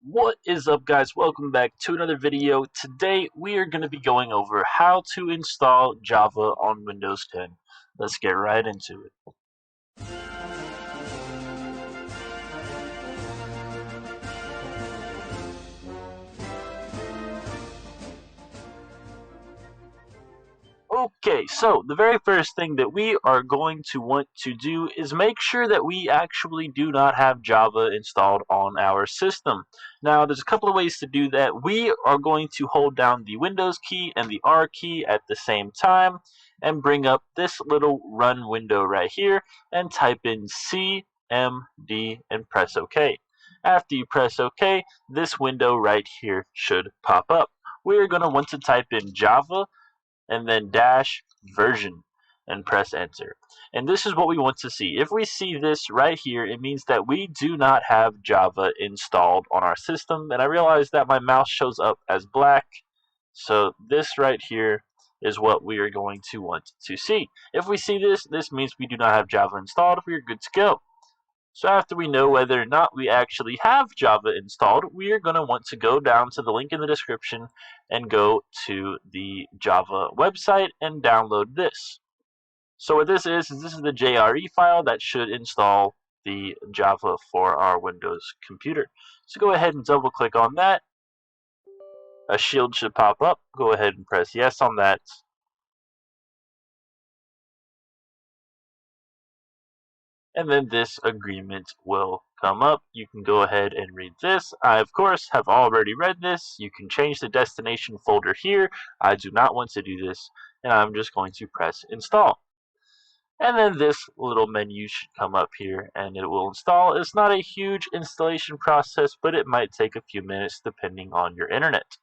What is up, guys? Welcome back to another video. Today we are going to be going over how to install Java on Windows 10. Let's get right into it. Okay, so the very first thing that we are going to want to do is make sure that we actually do not have Java installed on our system. Now, there's a couple of ways to do that. We are going to hold down the Windows key and the R key at the same time and bring up this little run window right here and type in CMD and press OK. After you press OK, this window right here should pop up. We are going to want to type in Java and then dash version and press enter. And this is what we want to see. If we see this right here, it means that we do not have Java installed on our system. And I realize that my mouse shows up as black. So this right here is what we are going to want to see. If we see this, this means we do not have Java installed. We are good to go. So after we know whether or not we actually have Java installed, we are going to want to go down to the link in the description and go to the Java website and download this. So what this is this is the JRE file that should install the Java for our Windows computer. So go ahead and double click on that. A shield should pop up. Go ahead and press yes on that. And then this agreement will come up. You can go ahead and read this. I, of course, have already read this. You can change the destination folder here. I do not want to do this, and I'm just going to press install. And then this little menu should come up here, and it will install. It's not a huge installation process, but it might take a few minutes depending on your internet.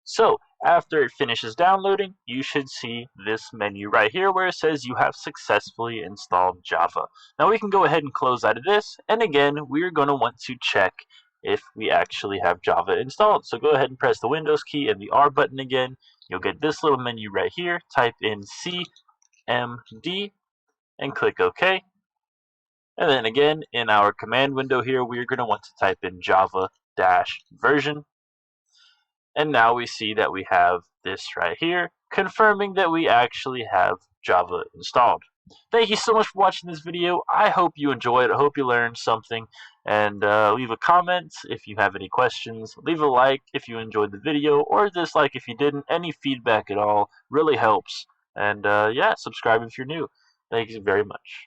So after it finishes downloading, you should see this menu right here where it says you have successfully installed Java. Now we can go ahead and close out of this, and again, we're going to want to check if we actually have Java installed. So go ahead and press the Windows key and the R button again. You'll get this little menu right here. Type in CMD and click OK. And then again, in our command window here, we're going to want to type in Java-version. And now we see that we have this right here, confirming that we actually have Java installed. Thank you so much for watching this video. I hope you enjoyed. I hope you learned something. And leave a comment if you have any questions. Leave a like if you enjoyed the video, or dislike if you didn't. Any feedback at all really helps. And yeah, subscribe if you're new. Thank you very much.